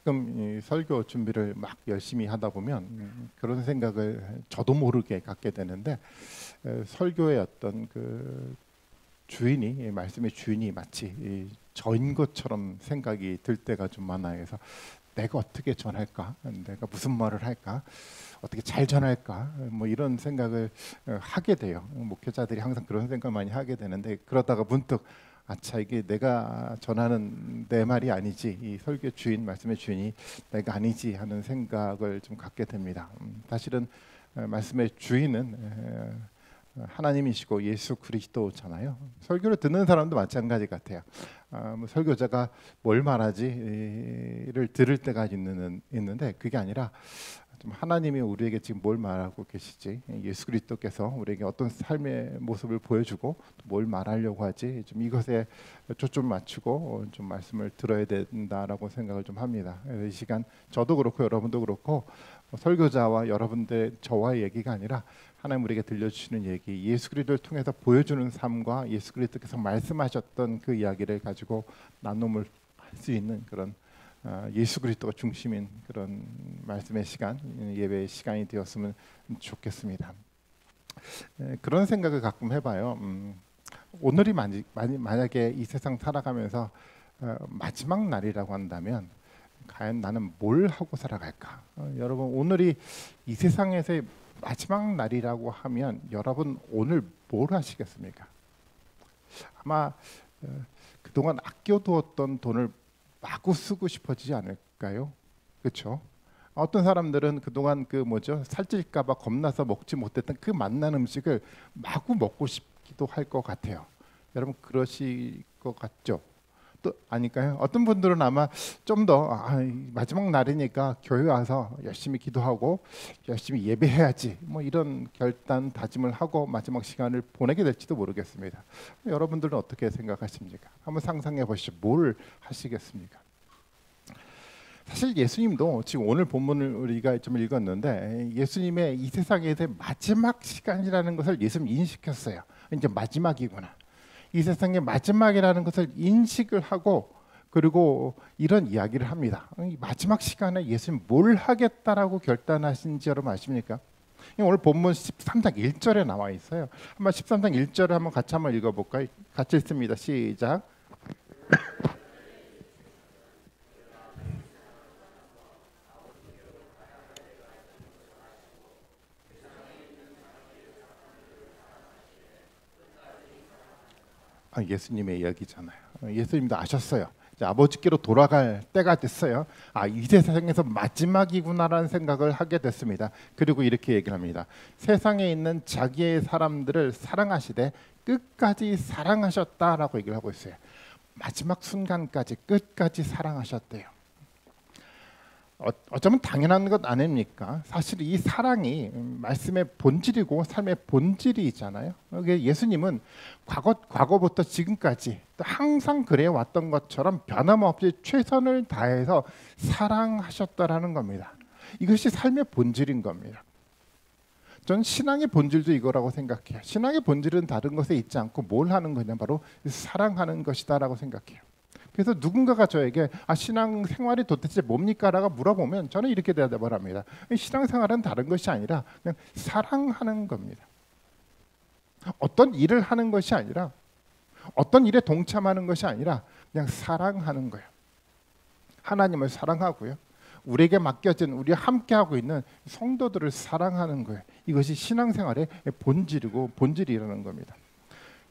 가끔 이 설교 준비를 막 열심히 하다 보면 그런 생각을 저도 모르게 갖게 되는데, 설교의 어떤 그 주인이, 말씀의 주인이 마치 저인 것처럼 생각이 들 때가 좀 많아요. 그래서 내가 어떻게 전할까, 내가 무슨 말을 할까, 어떻게 잘 전할까, 뭐 이런 생각을 하게 돼요. 목회자들이 항상 그런 생각 많이 하게 되는데, 그러다가 문득 아차, 이게 내가 전하는 내 말이 아니지, 이 설교 주인, 말씀의 주인이 내가 아니지 하는 생각을 좀 갖게 됩니다. 사실은 말씀의 주인은 하나님이시고 예수 그리스도잖아요. 설교를 듣는 사람도 마찬가지 같아요. 뭐 설교자가 뭘 말하지를 들을 때가 있는데, 그게 아니라 좀 하나님이 우리에게 지금 뭘 말하고 계시지, 예수 그리스도께서 우리에게 어떤 삶의 모습을 보여주고 뭘 말하려고 하지, 좀 이것에 초점 맞추고 좀 말씀을 들어야 된다라고 생각을 좀 합니다. 이 시간 저도 그렇고 여러분도 그렇고, 설교자와 여러분들 저와의 얘기가 아니라 하나님 우리에게 들려주시는 얘기, 예수 그리스도를 통해서 보여주는 삶과 예수 그리스도께서 말씀하셨던 그 이야기를 가지고 나눔을 할 수 있는 그런 예수 그리스도가 중심인 그런 말씀의 시간, 예배의 시간이 되었으면 좋겠습니다. 그런 생각을 가끔 해봐요. 오늘이 만약에 이 세상 살아가면서 마지막 날이라고 한다면 과연 나는 뭘 하고 살아갈까? 여러분, 오늘이 이 세상에서의 마지막 날이라고 하면 여러분 오늘 뭘 하시겠습니까? 아마 그동안 아껴두었던 돈을 마구 쓰고 싶어지지 않을까요? 그렇죠? 어떤 사람들은 그동안 살찔까봐 겁나서 먹지 못했던 그 맛난 음식을 마구 먹고 싶기도 할 것 같아요. 여러분 그러실 것 같죠? 또 아닐까요? 어떤 분들은 아마 좀 더 마지막 날이니까 교회 와서 열심히 기도하고 열심히 예배해야지, 뭐 이런 결단 다짐을 하고 마지막 시간을 보내게 될지도 모르겠습니다. 여러분들은 어떻게 생각하십니까? 한번 상상해 보시죠. 뭘 하시겠습니까? 사실 예수님도 지금 오늘 본문을 우리가 좀 읽었는데, 예수님의 이 세상에서의 마지막 시간이라는 것을 예수님 인식했어요. 이제 마지막이구나, 이 세상의 마지막이라는 것을 인식을 하고, 그리고 이런 이야기를 합니다. 이 마지막 시간에 예수님 뭘 하겠다라고 결단하신지 여러분 아십니까? 오늘 본문 13장 1절에 나와 있어요. 한번 13장 1절을 한번 같이 읽어볼까요? 같이 읽습니다. 시작. 예수님의 이야기잖아요. 예수님도 아셨어요. 이제 아버지께로 돌아갈 때가 됐어요. 이 세상에서 마지막이구나라는 생각을 하게 됐습니다. 그리고 이렇게 얘기를 합니다. 세상에 있는 자기의 사람들을 사랑하시되 끝까지 사랑하셨다라고 얘기를 하고 있어요. 마지막 순간까지 끝까지 사랑하셨대요. 어쩌면 당연한 것 아닙니까? 사실 이 사랑이 말씀의 본질이고 삶의 본질이잖아요. 예수님은 과거부터 지금까지 항상 그래 왔던 것처럼 변함없이 최선을 다해서 사랑하셨다라는 겁니다. 이것이 삶의 본질인 겁니다. 전 신앙의 본질도 이거라고 생각해요. 신앙의 본질은 다른 것에 있지 않고 뭘 하는 거냐, 바로 사랑하는 것이다라고 생각해요. 그래서 누군가가 저에게 신앙 생활이 도대체 뭡니까? 라고 물어보면 저는 이렇게 대답을 합니다. 신앙 생활은 다른 것이 아니라 그냥 사랑하는 겁니다. 어떤 일을 하는 것이 아니라, 어떤 일에 동참하는 것이 아니라 그냥 사랑하는 거예요. 하나님을 사랑하고요, 우리에게 맡겨진, 우리와 함께하고 있는 성도들을 사랑하는 거예요. 이것이 신앙생활의 본질이고 본질이라는 겁니다.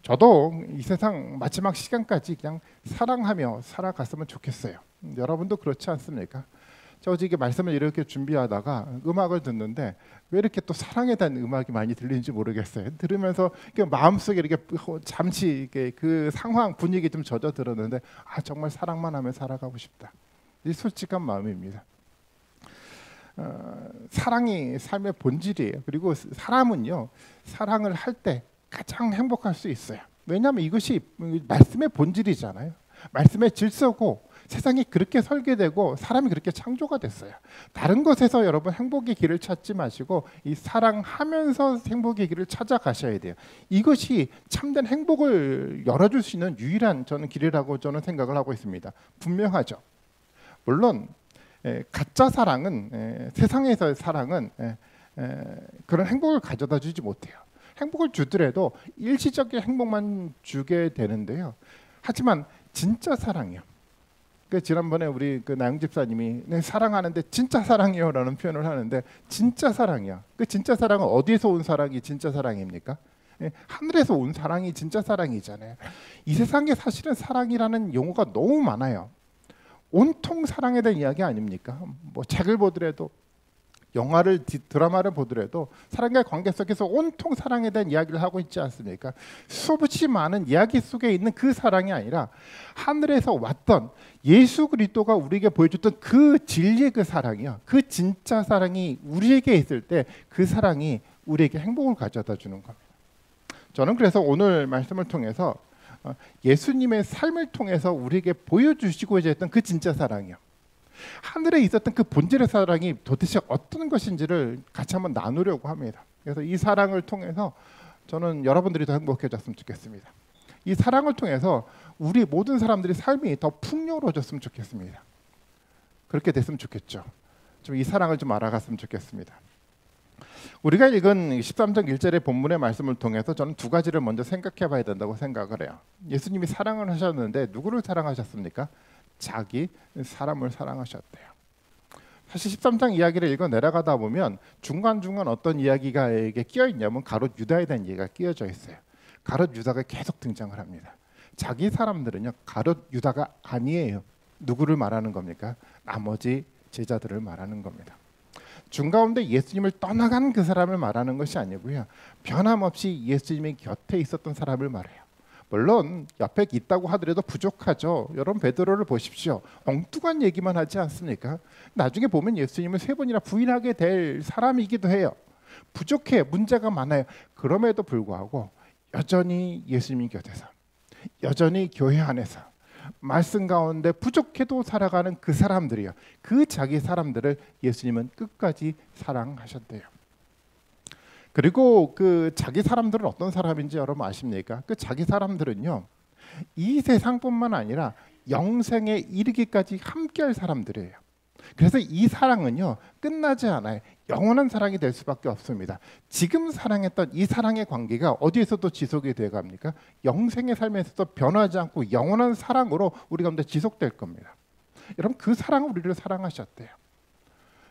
저도 이 세상 마지막 시간까지 그냥 사랑하며 살아갔으면 좋겠어요. 여러분도 그렇지 않습니까? 저 어제 말씀을 이렇게 준비하다가 음악을 듣는데 왜 이렇게 또 사랑에 대한 음악이 많이 들리는지 모르겠어요. 들으면서 마음속에 이렇게 잠시 그 상황 분위기 좀 젖어 들었는데, 정말 사랑만 하며 살아가고 싶다. 이 솔직한 마음입니다. 사랑이 삶의 본질이에요. 그리고 사람은요, 사랑을 할 때 가장 행복할 수 있어요. 왜냐하면 이것이 말씀의 본질이잖아요. 말씀의 질서고, 세상이 그렇게 설계되고 사람이 그렇게 창조가 됐어요. 다른 것에서 여러분 행복의 길을 찾지 마시고 이 사랑하면서 행복의 길을 찾아가셔야 돼요. 이것이 참된 행복을 열어줄 수 있는 유일한 저는 길이라고 저는 생각을 하고 있습니다. 분명하죠. 물론 가짜 사랑은 세상에서의 사랑은 그런 행복을 가져다 주지 못해요. 행복을 주더라도 일시적인 행복만 주게 되는데요. 하지만 진짜 사랑이요. 그 지난번에 우리 그 나영 집사님이 사랑하는데 진짜 사랑이요라는 표현을 하는데 진짜 사랑이야. 그 진짜 사랑은 어디에서 온 사랑이 진짜 사랑입니까? 하늘에서 온 사랑이 진짜 사랑이잖아요. 이 세상에 사실은 사랑이라는 용어가 너무 많아요. 온통 사랑에 대한 이야기 아닙니까? 뭐 책을 보더라도 영화를 드라마를 보더라도 사람과의 관계 속에서 온통 사랑에 대한 이야기를 하고 있지 않습니까? 수없이 많은 이야기 속에 있는 그 사랑이 아니라 하늘에서 왔던 예수 그리스도가 우리에게 보여줬던 그 진리의 그 사랑이요. 그 진짜 사랑이 우리에게 있을 때 그 사랑이 우리에게 행복을 가져다 주는 겁니다. 저는 그래서 오늘 말씀을 통해서 예수님의 삶을 통해서 우리에게 보여주시고자 했던 그 진짜 사랑이요. 하늘에 있었던 그 본질의 사랑이 도대체 어떤 것인지를 같이 한번 나누려고 합니다. 그래서 이 사랑을 통해서 저는 여러분들이 더 행복해졌으면 좋겠습니다. 이 사랑을 통해서 우리 모든 사람들이 삶이 더 풍요로워졌으면 좋겠습니다. 그렇게 됐으면 좋겠죠. 좀 이 사랑을 좀 알아갔으면 좋겠습니다. 우리가 읽은 13장 1절의 본문의 말씀을 통해서 저는 두 가지를 먼저 생각해 봐야 된다고 생각을 해요. 예수님이 사랑을 하셨는데 누구를 사랑하셨습니까? 자기 사람을 사랑하셨대요. 사실 13장 이야기를 읽어 내려가다 보면 중간중간 어떤 이야기가 끼어 있냐면 가롯 유다에 대한 얘기가 끼어져 있어요. 가롯 유다가 계속 등장을 합니다. 자기 사람들은요 가롯 유다가 아니에요. 누구를 말하는 겁니까? 나머지 제자들을 말하는 겁니다. 중가운데 예수님을 떠나간 그 사람을 말하는 것이 아니고요. 변함없이 예수님의 곁에 있었던 사람을 말해요. 물론 옆에 있다고 하더라도 부족하죠. 여러분 베드로를 보십시오. 엉뚱한 얘기만 하지 않습니까? 나중에 보면 예수님을 3번이나 부인하게 될 사람이기도 해요. 부족해, 문제가 많아요. 그럼에도 불구하고 여전히 예수님 곁에서, 여전히 교회 안에서 말씀 가운데 부족해도 살아가는 그 사람들이요. 그 자기 사람들을 예수님은 끝까지 사랑하셨대요. 그리고 그 자기 사람들은 어떤 사람인지 여러분 아십니까? 그 자기 사람들은요. 이 세상뿐만 아니라 영생에 이르기까지 함께할 사람들이에요. 그래서 이 사랑은요. 끝나지 않아요. 영원한 사랑이 될 수밖에 없습니다. 지금 사랑했던 이 사랑의 관계가 어디에서도 지속이 돼갑니까? 영생의 삶에서도 변하지 않고 영원한 사랑으로 우리 가운데 지속될 겁니다. 여러분 그 사랑은 우리를 사랑하셨대요.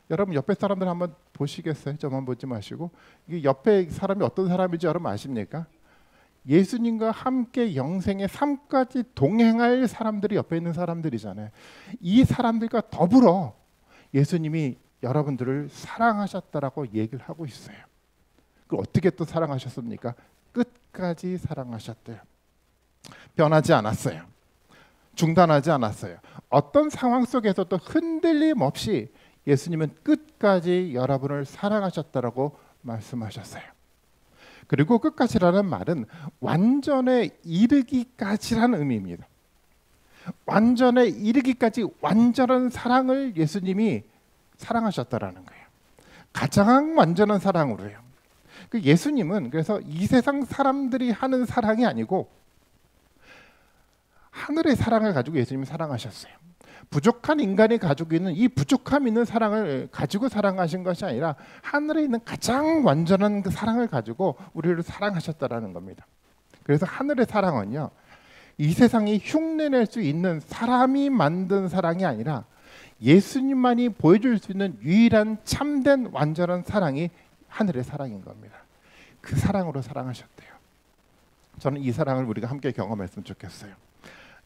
여러분 옆에 사람들 한번 보시겠어요? 저만 보지 마시고 이게 옆에 사람이 어떤 사람인지 여러분 아십니까? 예수님과 함께 영생의 삶까지 동행할 사람들이 옆에 있는 사람들이잖아요. 이 사람들과 더불어 예수님이 여러분들을 사랑하셨다라고 얘기를 하고 있어요. 그걸 어떻게 또 사랑하셨습니까? 끝까지 사랑하셨대요. 변하지 않았어요. 중단하지 않았어요. 어떤 상황 속에서도 흔들림 없이 예수님은 끝까지 여러분을 사랑하셨다라고 말씀하셨어요. 그리고 끝까지라는 말은 완전에 이르기까지라는 의미입니다. 완전에 이르기까지 완전한 사랑을 예수님이 사랑하셨다라는 거예요. 가장 완전한 사랑으로요. 그 예수님은 그래서 이 세상 사람들이 하는 사랑이 아니고 하늘의 사랑을 가지고 예수님이 사랑하셨어요. 부족한 인간이 가지고 있는 이 부족함 있는 사랑을 가지고 사랑하신 것이 아니라 하늘에 있는 가장 완전한 그 사랑을 가지고 우리를 사랑하셨다라는 겁니다. 그래서 하늘의 사랑은요. 이 세상이 흉내낼 수 있는 사람이 만든 사랑이 아니라 예수님만이 보여줄 수 있는 유일한 참된 완전한 사랑이 하늘의 사랑인 겁니다. 그 사랑으로 사랑하셨대요. 저는 이 사랑을 우리가 함께 경험했으면 좋겠어요.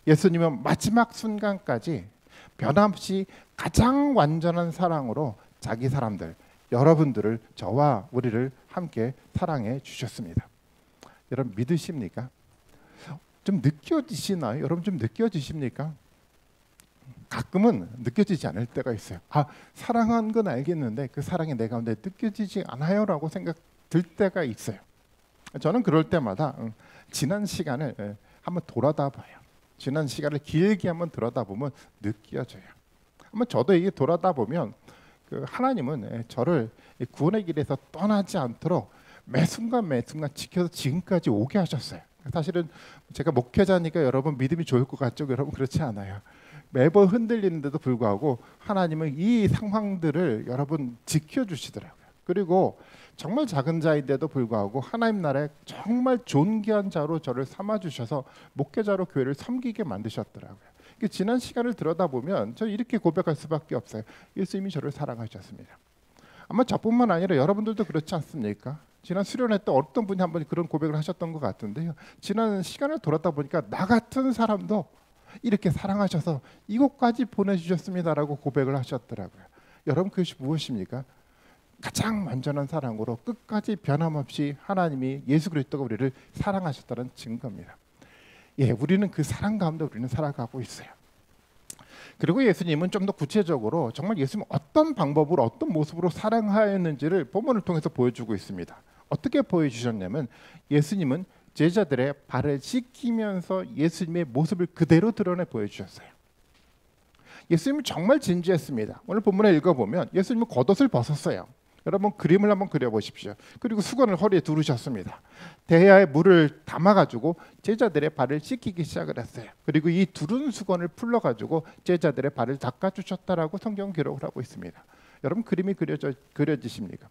예수님은 마지막 순간까지 변함없이 가장 완전한 사랑으로 자기 사람들, 여러분들을 저와 우리를 함께 사랑해 주셨습니다. 여러분 믿으십니까? 좀 느껴지시나요? 여러분 좀 느껴지십니까? 가끔은 느껴지지 않을 때가 있어요. 아, 사랑한 건 알겠는데 그 사랑이 내 가운데 느껴지지 않아요라고 생각 들 때가 있어요. 저는 그럴 때마다 지난 시간을 한번 돌아다 봐요. 지난 시간을 길게 한번 들여다보면 느껴져요. 한번 저도 이게 돌아다 보면 그 하나님은 저를 구원의 길에서 떠나지 않도록 매 순간 지켜서 지금까지 오게 하셨어요. 사실은 제가 목회자니까 여러분 믿음이 좋을 것 같죠? 여러분 그렇지 않아요. 매번 흔들리는데도 불구하고 하나님은 이 상황들을 여러분 지켜주시더라고요. 그리고 정말 작은 자인데도 불구하고 하나님 나라에 정말 존귀한 자로 저를 삼아주셔서 목회자로 교회를 섬기게 만드셨더라고요. 지난 시간을 들여다보면 저 이렇게 고백할 수밖에 없어요. 예수님이 저를 사랑하셨습니다. 아마 저뿐만 아니라 여러분들도 그렇지 않습니까? 지난 수련회 때 어떤 분이 한번 그런 고백을 하셨던 것 같은데요. 지난 시간을 돌았다 보니까 나 같은 사람도 이렇게 사랑하셔서 이곳까지 보내주셨습니다라고 고백을 하셨더라고요. 여러분 그것이 무엇입니까? 가장 완전한 사랑으로 끝까지 변함없이 하나님이 예수 그리스도가 우리를 사랑하셨다는 증거입니다. 예, 우리는 그 사랑 가운데 우리는 살아가고 있어요. 그리고 예수님은 좀 더 구체적으로 정말 예수님은 어떤 방법으로 어떤 모습으로 사랑하였는지를 본문을 통해서 보여주고 있습니다. 어떻게 보여주셨냐면 예수님은 제자들의 발을 씻기면서 예수님의 모습을 그대로 드러내 보여주셨어요. 예수님은 정말 진지했습니다. 오늘 본문에 읽어보면 예수님은 겉옷을 벗었어요. 여러분 그림을 한번 그려보십시오. 그리고 수건을 허리에 두르셨습니다. 대야에 물을 담아가지고 제자들의 발을 씻기기 시작을 했어요. 그리고 이 두른 수건을 풀러가지고 제자들의 발을 닦아주셨다라고 성경 기록을 하고 있습니다. 여러분 그림이 그려지십니까?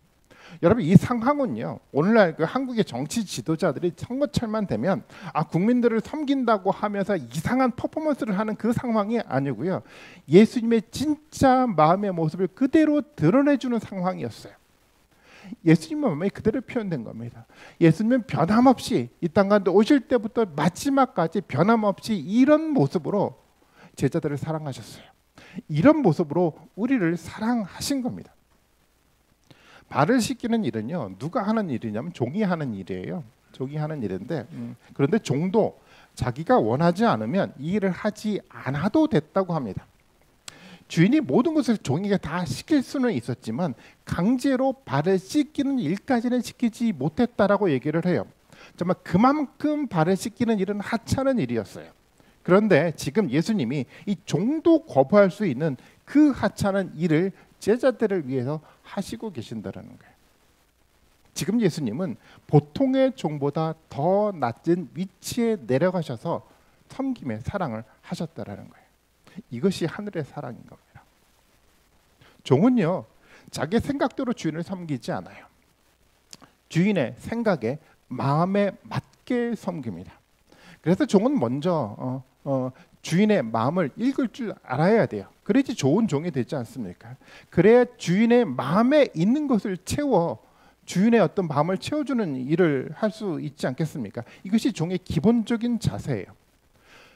여러분 이 상황은요, 오늘날 그 한국의 정치 지도자들이 선거철만 되면 국민들을 섬긴다고 하면서 이상한 퍼포먼스를 하는 그 상황이 아니고요, 예수님의 진짜 마음의 모습을 그대로 드러내주는 상황이었어요. 예수님의 마음이 그대로 표현된 겁니다. 예수님은 변함없이 이 땅 가운데 오실 때부터 마지막까지 변함없이 이런 모습으로 제자들을 사랑하셨어요. 이런 모습으로 우리를 사랑하신 겁니다. 발을 씻기는 일은요, 누가 하는 일이냐면 종이 하는 일이에요. 종이 하는 일인데 그런데 종도 자기가 원하지 않으면 이 일을 하지 않아도 됐다고 합니다. 주인이 모든 것을 종에게 다 시킬 수는 있었지만 강제로 발을 씻기는 일까지는 시키지 못했다라고 얘기를 해요. 정말 그만큼 발을 씻기는 일은 하찮은 일이었어요. 그런데 지금 예수님이 이 종도 거부할 수 있는 그 하찮은 일을 제자들을 위해서 하시고 계신다는 거예요. 지금 예수님은 보통의 종보다 더 낮은 위치에 내려가셔서 섬김의 사랑을 하셨다는 거예요. 이것이 하늘의 사랑인 겁니다. 종은요, 자기 생각대로 주인을 섬기지 않아요. 주인의 생각에 마음에 맞게 섬깁니다. 그래서 종은 먼저 주인의 마음을 읽을 줄 알아야 돼요. 그래야지 좋은 종이 되지 않습니까? 그래야 주인의 마음에 있는 것을 채워 주인의 어떤 마음을 채워주는 일을 할 수 있지 않겠습니까? 이것이 종의 기본적인 자세예요.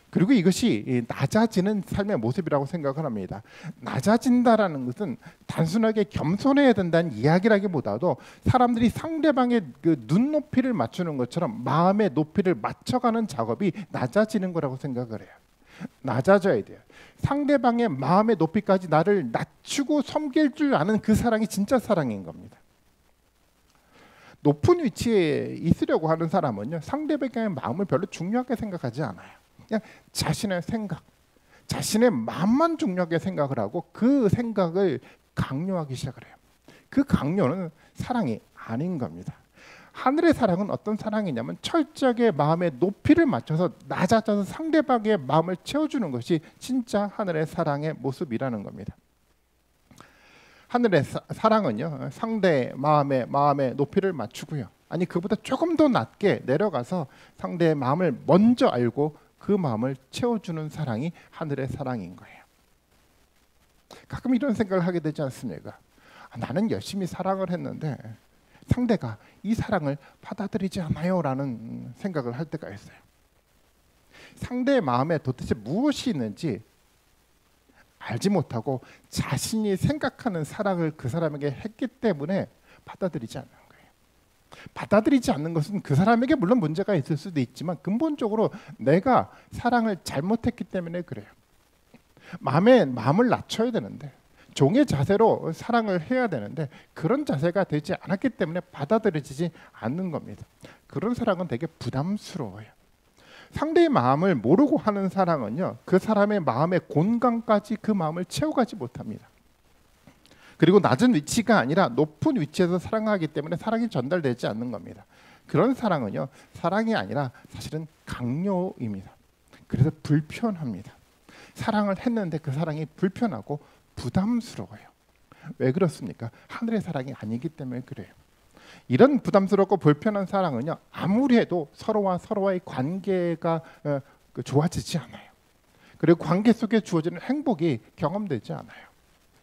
그리고 이것이 낮아지는 삶의 모습이라고 생각을 합니다. 낮아진다라는 것은 단순하게 겸손해야 된다는 이야기라기보다도 사람들이 상대방의 그 눈높이를 맞추는 것처럼 마음의 높이를 맞춰가는 작업이 낮아지는 거라고 생각을 해요. 낮아져야 돼요. 상대방의 마음의 높이까지 나를 낮추고 섬길 줄 아는 그 사랑이 진짜 사랑인 겁니다. 높은 위치에 있으려고 하는 사람은요, 상대방의 마음을 별로 중요하게 생각하지 않아요. 그냥 자신의 생각, 자신의 마음만 중요하게 생각을 하고 그 생각을 강요하기 시작을 해요. 그 강요는 사랑이 아닌 겁니다. 하늘의 사랑은 어떤 사랑이냐면 철저하게 마음의 높이를 맞춰서 낮아져서 상대방의 마음을 채워주는 것이 진짜 하늘의 사랑의 모습이라는 겁니다. 하늘의 사랑은요, 상대의 마음의 높이를 맞추고요, 아니 그보다 조금 더 낮게 내려가서 상대의 마음을 먼저 알고 그 마음을 채워주는 사랑이 하늘의 사랑인 거예요. 가끔 이런 생각을 하게 되지 않습니까? 나는 열심히 사랑을 했는데 상대가 이 사랑을 받아들이지 않아요 라는 생각을 할 때가 있어요. 상대의 마음에 도대체 무엇이 있는지 알지 못하고 자신이 생각하는 사랑을 그 사람에게 했기 때문에 받아들이지 않는 거예요. 받아들이지 않는 것은 그 사람에게 물론 문제가 있을 수도 있지만 근본적으로 내가 사랑을 잘못했기 때문에 그래요. 마음을 낮춰야 되는데, 종의 자세로 사랑을 해야 되는데 그런 자세가 되지 않았기 때문에 받아들여지지 않는 겁니다. 그런 사랑은 되게 부담스러워요. 상대의 마음을 모르고 하는 사랑은요, 그 사람의 마음의 곤강까지 그 마음을 채워가지 못합니다. 그리고 낮은 위치가 아니라 높은 위치에서 사랑하기 때문에 사랑이 전달되지 않는 겁니다. 그런 사랑은요, 사랑이 아니라 사실은 강요입니다. 그래서 불편합니다. 사랑을 했는데 그 사랑이 불편하고 부담스러워요. 왜 그렇습니까? 하늘의 사랑이 아니기 때문에 그래요. 이런 부담스럽고 불편한 사랑은요, 아무리 해도 서로와 서로의 관계가 좋아지지 않아요. 그리고 관계 속에 주어지는 행복이 경험되지 않아요.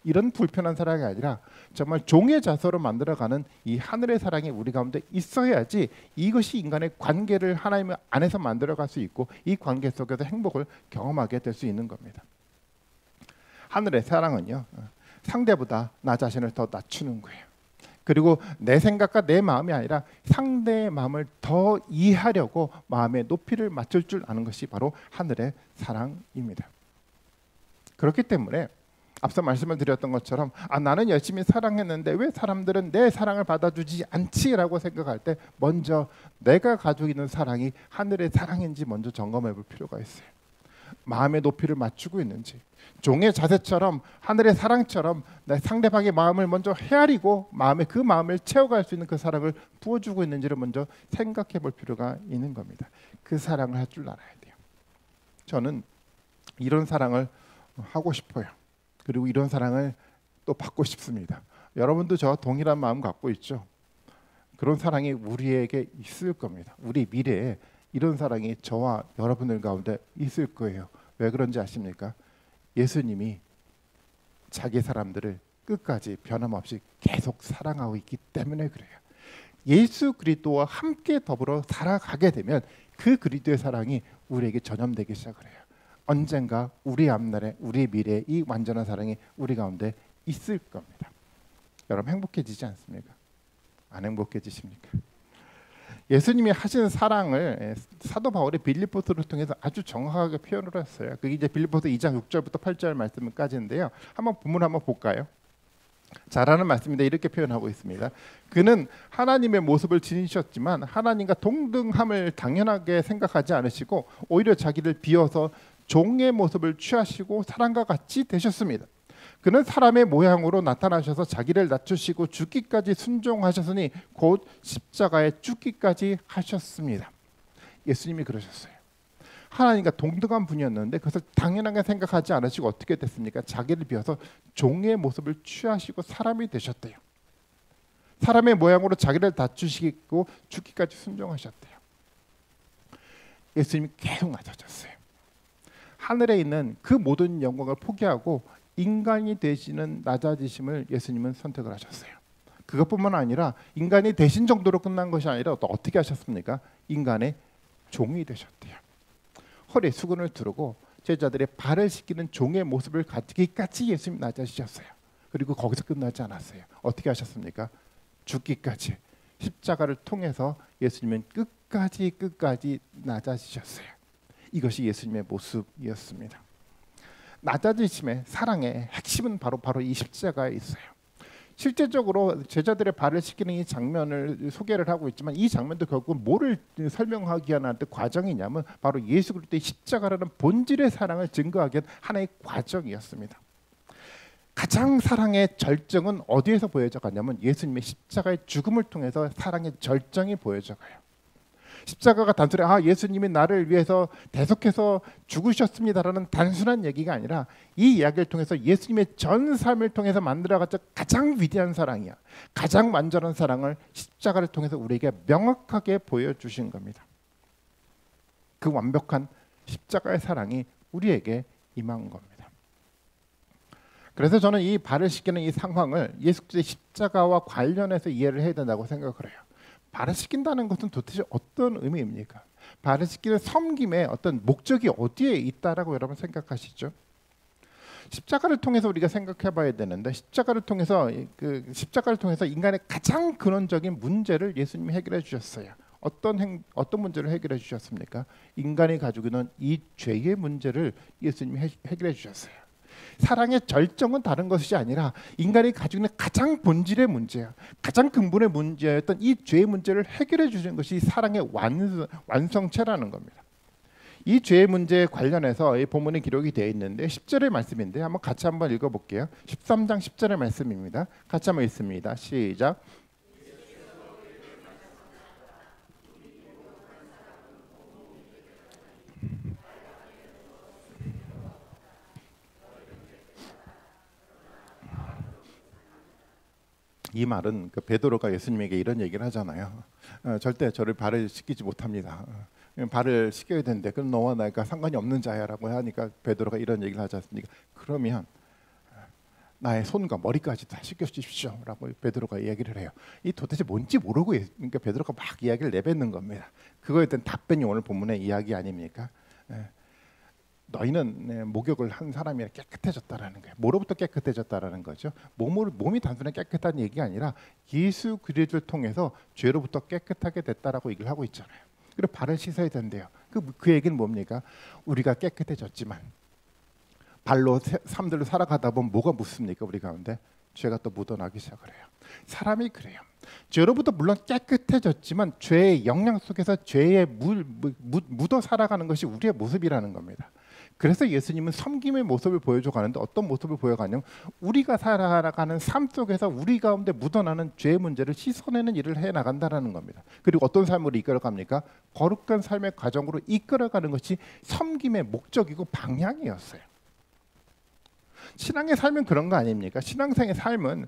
이런 불편한 사랑이 아니라 정말 종의 자세로 만들어가는 이 하늘의 사랑이 우리 가운데 있어야지 이것이 인간의 관계를 하나님 안에서 만들어갈 수 있고 이 관계 속에서 행복을 경험하게 될 수 있는 겁니다. 하늘의 사랑은요, 상대보다 나 자신을 더 낮추는 거예요. 그리고 내 생각과 내 마음이 아니라 상대의 마음을 더 이해하려고 마음의 높이를 맞출 줄 아는 것이 바로 하늘의 사랑입니다. 그렇기 때문에 앞서 말씀을 드렸던 것처럼 나는 열심히 사랑했는데 왜 사람들은 내 사랑을 받아주지 않지라고 생각할 때 먼저 내가 가지고 있는 사랑이 하늘의 사랑인지 먼저 점검해 볼 필요가 있어요. 마음의 높이를 맞추고 있는지, 종의 자세처럼 하늘의 사랑처럼 내 상대방의 마음을 먼저 헤아리고 그 마음을 채워갈 수 있는 그 사랑을 부어주고 있는지를 먼저 생각해 볼 필요가 있는 겁니다. 그 사랑을 할 줄 알아야 돼요. 저는 이런 사랑을 하고 싶어요. 그리고 이런 사랑을 또 받고 싶습니다. 여러분도 저와 동일한 마음 갖고 있죠? 그런 사랑이 우리에게 있을 겁니다. 우리 미래에 이런 사랑이 저와 여러분들 가운데 있을 거예요. 왜 그런지 아십니까? 예수님이 자기 사람들을 끝까지 변함없이 계속 사랑하고 있기 때문에 그래요. 예수 그리스도와 함께 더불어 살아가게 되면 그 그리스도의 사랑이 우리에게 전염되기 시작을 해요. 언젠가 우리 앞날에 우리 미래에 이 완전한 사랑이 우리 가운데 있을 겁니다. 여러분 행복해지지 않습니까? 안 행복해지십니까? 예수님이 하신 사랑을 사도 바울이 빌립보서를 통해서 아주 정확하게 표현을 했어요. 그게 이제 빌립보서 2장 6절부터 8절 말씀까지인데요. 한번 본문 한번 볼까요? 잘하는 말씀인데 이렇게 표현하고 있습니다. 그는 하나님의 모습을 지니셨지만 하나님과 동등함을 당연하게 생각하지 않으시고 오히려 자기를 비워서 종의 모습을 취하시고 사람과 같이 되셨습니다. 그는 사람의 모양으로 나타나셔서 자기를 낮추시고 죽기까지 순종하셨으니 곧 십자가에 죽기까지 하셨습니다. 예수님이 그러셨어요. 하나님과 동등한 분이었는데 그것을 당연하게 생각하지 않으시고 어떻게 됐습니까? 자기를 비워서 종의 모습을 취하시고 사람이 되셨대요. 사람의 모양으로 자기를 낮추시고 죽기까지 순종하셨대요. 예수님이 계속 낮아졌어요. 하늘에 있는 그 모든 영광을 포기하고 인간이 되시는 낮아지심을 예수님은 선택을 하셨어요. 그것뿐만 아니라 인간이 되신 정도로 끝난 것이 아니라 또 어떻게 하셨습니까? 인간의 종이 되셨대요. 허리에 수건을 두르고 제자들의 발을 씻기는 종의 모습을 갖기까지 예수님이 낮아지셨어요. 그리고 거기서 끝나지 않았어요. 어떻게 하셨습니까? 죽기까지 십자가를 통해서 예수님은 끝까지 낮아지셨어요. 이것이 예수님의 모습이었습니다. 낮아지심의 사랑의 핵심은 바로 이 십자가에 있어요. 실제적으로 제자들의 발을 씻기는 이 장면을 소개를 하고 있지만 이 장면도 결국은 뭐를 설명하기 위한 과정이냐면 바로 예수 그리스도의 십자가라는 본질의 사랑을 증거하기 위한 하나의 과정이었습니다. 가장 사랑의 절정은 어디에서 보여져 가냐면 예수님의 십자가의 죽음을 통해서 사랑의 절정이 보여져 가요. 십자가가 단순히 예수님이 나를 위해서 대속해서 죽으셨습니다라는 단순한 얘기가 아니라 이 이야기를 통해서 예수님의 전 삶을 통해서 만들어갔던 가장 위대한 사랑이야. 가장 완전한 사랑을 십자가를 통해서 우리에게 명확하게 보여주신 겁니다. 그 완벽한 십자가의 사랑이 우리에게 임한 겁니다. 그래서 저는 이 발을 씻기는 이 상황을 예수 그리스도의 십자가와 관련해서 이해를 해야 된다고 생각을 해요. 발을 씻긴다는 것은 도대체 어떤 의미입니까? 발을 씻기는 섬김의 어떤 목적이 어디에 있다라고 여러분 생각하시죠? 십자가를 통해서 우리가 생각해 봐야 되는데 십자가를 통해서 인간의 가장 근원적인 문제를 예수님이 해결해 주셨어요. 어떤 문제를 해결해 주셨습니까? 인간이 가지고 있는 이 죄의 문제를 예수님이 해결해 주셨어요. 사랑의 절정은 다른 것이 아니라 인간이 가지고 있는 가장 본질의 문제야. 가장 근본의 문제였던 이 죄의 문제를 해결해 주신 것이 사랑의 완성체라는 겁니다. 이 죄의 문제에 관련해서 이 본문에 기록이 되어 있는데 10절의 말씀인데 한번 같이 한번 읽어볼게요. 13장 10절의 말씀입니다. 같이 한번 읽습니다. 시작. 이 말은 그 베드로가 예수님에게 이런 얘기를 하잖아요. 절대 저를 발을 씻기지 못합니다. 발을 씻겨야 되는데 그럼 너와 나가 상관이 없는 자야라고 하니까 베드로가 이런 얘기를 하지 않습니까? 그러면 나의 손과 머리까지 다 씻겨 주십시오라고 베드로가 이야기를 해요. 이 도대체 뭔지 모르고 그러니까 베드로가 막 이야기를 내뱉는 겁니다. 그거에 대한 답변이 오늘 본문의 이야기 아닙니까? 너희는 목욕을 한 사람이 깨끗해졌다라는 거예요. 뭐로부터 깨끗해졌다라는 거죠? 몸이 단순히 깨끗한 얘기가 아니라 예수 그리스도를 통해서 죄로부터 깨끗하게 됐다라고 얘기를 하고 있잖아요. 그리고 발을 씻어야 된대요. 그 얘기는 뭡니까? 우리가 깨끗해졌지만 발로 삶들로 살아가다 보면 뭐가 묻습니까? 우리 가운데 죄가 또 묻어나기 시작을 해요. 사람이 그래요. 죄로부터 물론 깨끗해졌지만 죄의 영향 속에서 죄에 묻어 살아가는 것이 우리의 모습이라는 겁니다. 그래서 예수님은 섬김의 모습을 보여줘 가는데 어떤 모습을 보여가냐면 우리가 살아가는 삶 속에서 우리 가운데 묻어나는 죄의 문제를 씻어내는 일을 해나간다는 겁니다. 그리고 어떤 삶으로 이끌어갑니까? 거룩한 삶의 과정으로 이끌어가는 것이 섬김의 목적이고 방향이었어요. 신앙의 삶은 그런 거 아닙니까? 신앙생의 삶은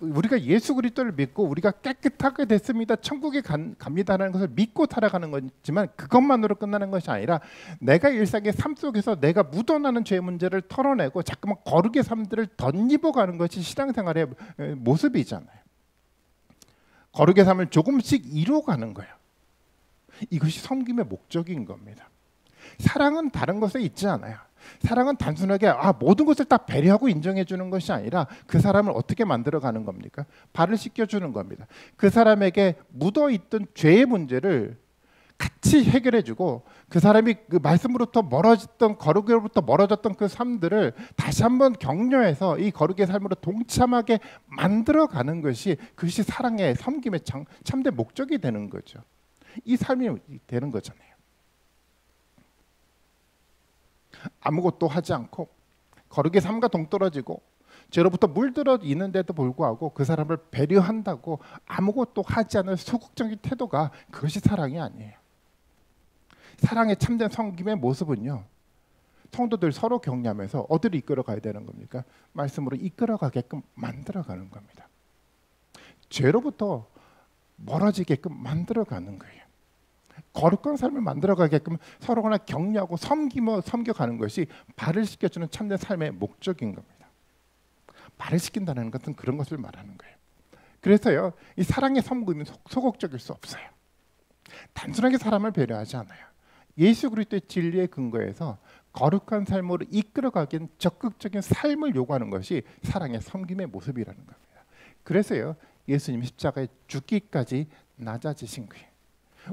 우리가 예수 그리스도를 믿고 우리가 깨끗하게 됐습니다, 천국에 갑니다라는 것을 믿고 살아가는 거지만 그것만으로 끝나는 것이 아니라 내가 일상의 삶 속에서 내가 묻어나는 죄 문제를 털어내고 자꾸만 거룩의 삶들을 덧입어가는 것이 신앙생활의 모습이잖아요. 거룩의 삶을 조금씩 이루어가는 거예요. 이것이 섬김의 목적인 겁니다. 사랑은 다른 것에 있지 않아요. 사랑은 단순하게 모든 것을 다 배려하고 인정해 주는 것이 아니라 그 사람을 어떻게 만들어가는 겁니까? 발을 씻겨주는 겁니다. 그 사람에게 묻어있던 죄의 문제를 같이 해결해주고 그 사람이 그 말씀으로부터 멀어졌던 거룩으로부터 멀어졌던 그 삶들을 다시 한번 격려해서 이 거룩의 삶으로 동참하게 만들어가는 것이 그것이 사랑의 섬김의 참된 목적이 되는 거죠. 이 삶이 되는 거잖아요. 아무것도 하지 않고 거룩의 삶과 동떨어지고 죄로부터 물들어 있는데도 불구하고 그 사람을 배려한다고 아무것도 하지 않을 소극적인 태도가 그것이 사랑이 아니에요. 사랑의 참된 섬김의 모습은요, 성도들 서로 격려하면서 어디로 이끌어 가야 되는 겁니까? 말씀으로 이끌어 가게끔 만들어 가는 겁니다. 죄로부터 멀어지게끔 만들어 가는 거예요. 거룩한 삶을 만들어가게끔 서로 하나 격려하고 섬겨가는 것이 발을 씻겨주는 참된 삶의 목적인 겁니다. 발을 씻긴다는 것은 그런 것을 말하는 거예요. 그래서요, 이 사랑의 섬김은 소극적일 수 없어요. 단순하게 사람을 배려하지 않아요. 예수 그리스도의 진리의 근거에서 거룩한 삶으로 이끌어가기엔 적극적인 삶을 요구하는 것이 사랑의 섬김의 모습이라는 겁니다. 그래서요, 예수님 십자가에 죽기까지 낮아지신 거예요.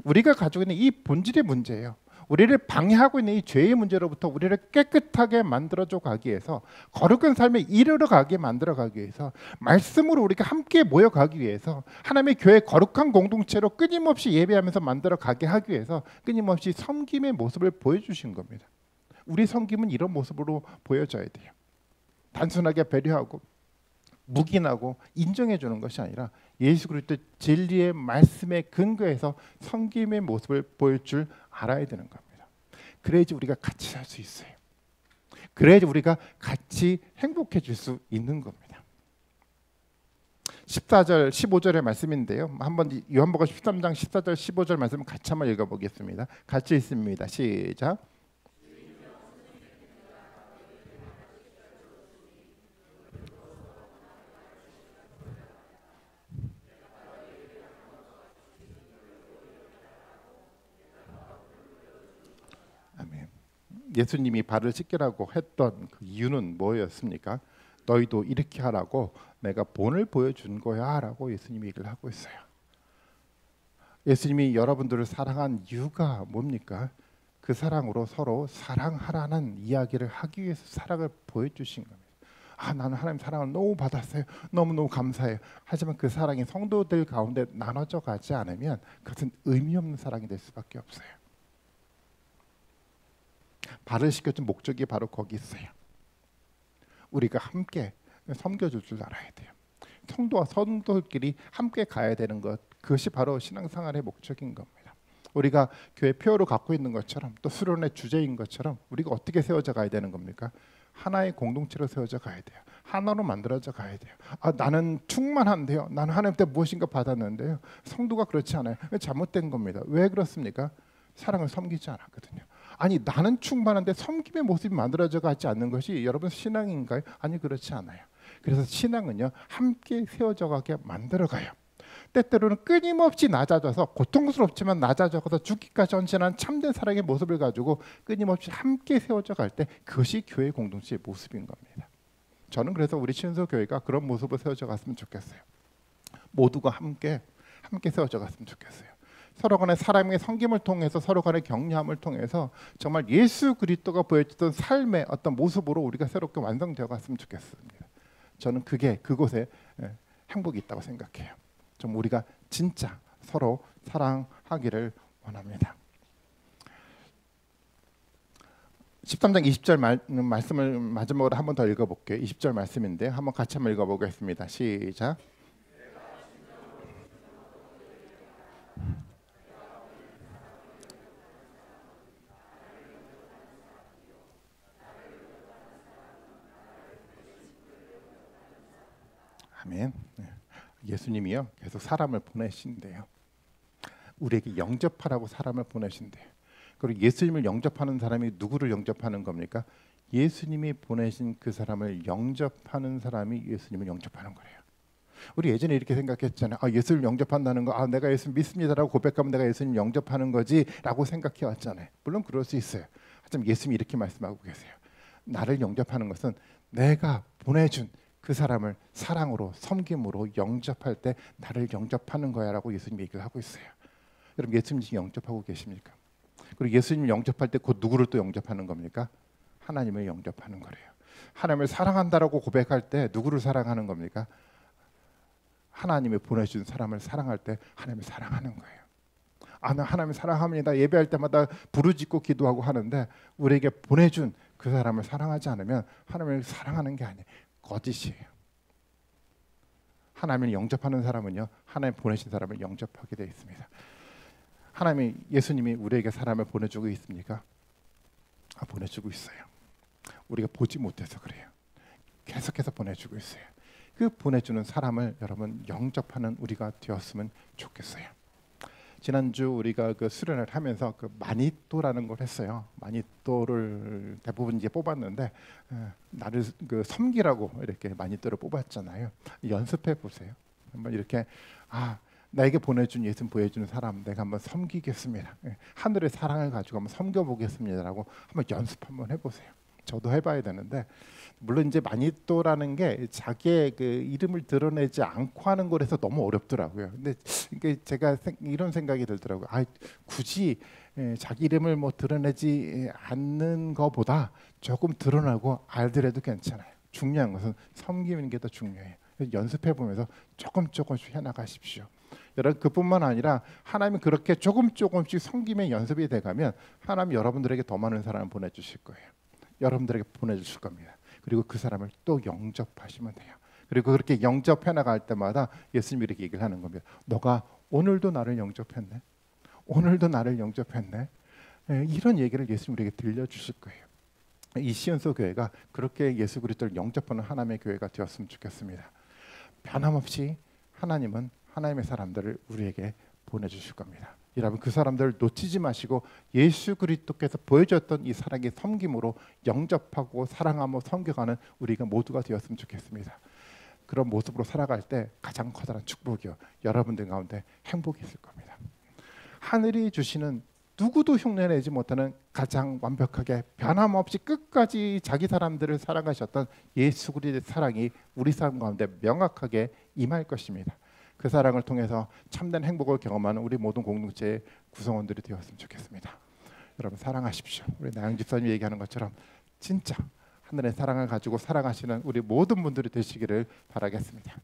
우리가 가지고 있는 이 본질의 문제예요. 우리를 방해하고 있는 이 죄의 문제로부터 우리를 깨끗하게 만들어줘 가기 위해서, 거룩한 삶에 이르러 가게 만들어 가기 위해서, 말씀으로 우리가 함께 모여가기 위해서, 하나님의 교회 거룩한 공동체로 끊임없이 예배하면서 만들어 가게 하기 위해서 끊임없이 섬김의 모습을 보여주신 겁니다. 우리 섬김은 이런 모습으로 보여져야 돼요. 단순하게 배려하고 묵인하고 인정해 주는 것이 아니라 예수 그리스도 진리의 말씀에 근거해서 섬김의 모습을 보일 줄 알아야 되는 겁니다. 그래야지 우리가 같이 살 수 있어요. 그래야지 우리가 같이 행복해질 수 있는 겁니다. 14절 15절의 말씀인데요, 한번 요한복음 13장 14절 15절 말씀 같이 한번 읽어보겠습니다. 같이 읽습니다. 시작. 아멘. 예수님이 발을 씻기라고 했던 그 이유는 뭐였습니까? 너희도 이렇게 하라고 내가 본을 보여준 거야 라고 예수님이 얘기를 하고 있어요. 예수님이 여러분들을 사랑한 이유가 뭡니까? 그 사랑으로 서로 사랑하라는 이야기를 하기 위해서 사랑을 보여주신 겁니다. 나는 하나님 사랑을 너무 받았어요. 너무너무 감사해요. 하지만 그 사랑이 성도들 가운데 나눠져 가지 않으면 그것은 의미 없는 사랑이 될 수밖에 없어요. 발을 씻겨준 목적이 바로 거기 있어요. 우리가 함께 섬겨줄 줄 알아야 돼요. 성도와 성도끼리 함께 가야 되는 것, 그것이 바로 신앙생활의 목적인 겁니다. 우리가 교회 표어로 갖고 있는 것처럼 또 수련의 주제인 것처럼 우리가 어떻게 세워져 가야 되는 겁니까? 하나의 공동체로 세워져 가야 돼요. 하나로 만들어져 가야 돼요. 나는 충만한데요. 나는 하나님 때 무엇인가 받았는데요. 성도가 그렇지 않아요. 잘못된 겁니다. 왜 그렇습니까? 사랑을 섬기지 않았거든요. 아니 나는 충만한데 섬김의 모습이 만들어져 가지 않는 것이 여러분 신앙인가요? 아니 그렇지 않아요. 그래서 신앙은요 함께 세워져 가게 만들어가요. 때때로는 끊임없이 낮아져서 고통스럽지만 낮아져서 죽기까지 헌신한 참된 사랑의 모습을 가지고 끊임없이 함께 세워져 갈 때 그것이 교회 공동체의 모습인 겁니다. 저는 그래서 우리 신소교회가 그런 모습으로 세워져 갔으면 좋겠어요. 모두가 함께 세워져 갔으면 좋겠어요. 서로 간의 사람의 섬김을 통해서 서로 간의 격려함을 통해서 정말 예수 그리스도가 보여주던 삶의 어떤 모습으로 우리가 새롭게 완성되어 갔으면 좋겠습니다. 저는 그곳에 행복이 있다고 생각해요. 좀 우리가 진짜 서로 사랑하기를 원합니다. 13장 20절 말씀을 마지막으로 한 번 더 읽어볼게요. 20절 말씀인데 한번 같이 한번 읽어보겠습니다. 시작. 아멘. 예수님이요 계속 사람을 보내신대요. 우리에게 영접하라고 사람을 보내신대요. 그리고 예수님을 영접하는 사람이 누구를 영접하는 겁니까? 예수님이 보내신 그 사람을 영접하는 사람이 예수님을 영접하는 거예요. 우리 예전에 이렇게 생각했잖아요. 예수를 영접한다는 거, 내가 예수 믿습니다라고 고백하면 내가 예수님 영접하는 거지라고 생각해 왔잖아요. 물론 그럴 수 있어요. 하지만 예수님이 이렇게 말씀하고 계세요. 나를 영접하는 것은 내가 보내준 그 사람을 사랑으로 섬김으로 영접할 때 나를 영접하는 거야라고 예수님이 얘기를 하고 있어요. 여러분 예수님 지금 영접하고 계십니까? 그리고 예수님 영접할 때 곧 누구를 또 영접하는 겁니까? 하나님을 영접하는 거래요. 하나님을 사랑한다라고 고백할 때 누구를 사랑하는 겁니까? 하나님이 보내준 사람을 사랑할 때 하나님을 사랑하는 거예요. 나 하나님을 사랑합니다. 예배할 때마다 부르짖고 기도하고 하는데 우리에게 보내준 그 사람을 사랑하지 않으면 하나님을 사랑하는 게 아니에요. 거짓이에요. 하나님을 영접하는 사람은요 하나님 보내신 사람을 영접하게 되어 있습니다. 예수님이 우리에게 사람을 보내주고 있습니까? 보내주고 있어요. 우리가 보지 못해서 그래요. 계속해서 보내주고 있어요. 그 보내주는 사람을 여러분 영접하는 우리가 되었으면 좋겠어요. 지난주 우리가 그 수련을 하면서 그 마니또라는 걸 했어요. 마니또를 대부분 이제 뽑았는데 나를 그 섬기라고 이렇게 마니또를 뽑았잖아요. 연습해 보세요. 한번 이렇게 나에게 보내준 예수님 보여주는 사람 내가 한번 섬기겠습니다. 하늘의 사랑을 가지고 한번 섬겨보겠습니다라고 한번 연습 한번 해보세요. 저도 해봐야 되는데 물론 이제 마니또라는 게 자기의 그 이름을 드러내지 않고 하는 거라서 너무 어렵더라고요. 근데 이게 제가 이런 생각이 들더라고요. 굳이 자기 이름을 뭐 드러내지 않는 것보다 조금 드러나고 알더라도 괜찮아요. 중요한 것은 섬기는 게 더 중요해요. 연습해 보면서 조금씩 해나가십시오. 여러분 그뿐만 아니라 하나님이 그렇게 조금씩 섬김의 연습이 돼가면 하나님 여러분들에게 더 많은 사람을 보내주실 거예요. 여러분들에게 보내주실 겁니다. 그리고 그 사람을 또 영접하시면 돼요. 그리고 그렇게 영접해 나갈 때마다 예수님이 이렇게 얘기를 하는 겁니다. 너가 오늘도 나를 영접했네. 오늘도 나를 영접했네. 이런 얘기를 예수님 우리에게 들려주실 거예요. 이 시온서 교회가 그렇게 예수 그리스도를 영접하는 하나님의 교회가 되었으면 좋겠습니다. 변함없이 하나님은 하나님의 사람들을 우리에게 보내주실 겁니다. 여러분 그 사람들을 놓치지 마시고 예수 그리스도께서 보여줬던 이 사랑의 섬김으로 영접하고 사랑하며 섬겨가는 우리가 모두가 되었으면 좋겠습니다. 그런 모습으로 살아갈 때 가장 커다란 축복이요 여러분들 가운데 행복이 있을 겁니다. 하늘이 주시는 누구도 흉내내지 못하는 가장 완벽하게 변함없이 끝까지 자기 사람들을 사랑하셨던 예수 그리스도의 사랑이 우리 삶 가운데 명확하게 임할 것입니다. 그 사랑을 통해서 참된 행복을 경험하는 우리 모든 공동체의 구성원들이 되었으면 좋겠습니다. 여러분 사랑하십시오. 우리 나영 집사님이 얘기하는 것처럼 진짜 하늘의 사랑을 가지고 사랑하시는 우리 모든 분들이 되시기를 바라겠습니다.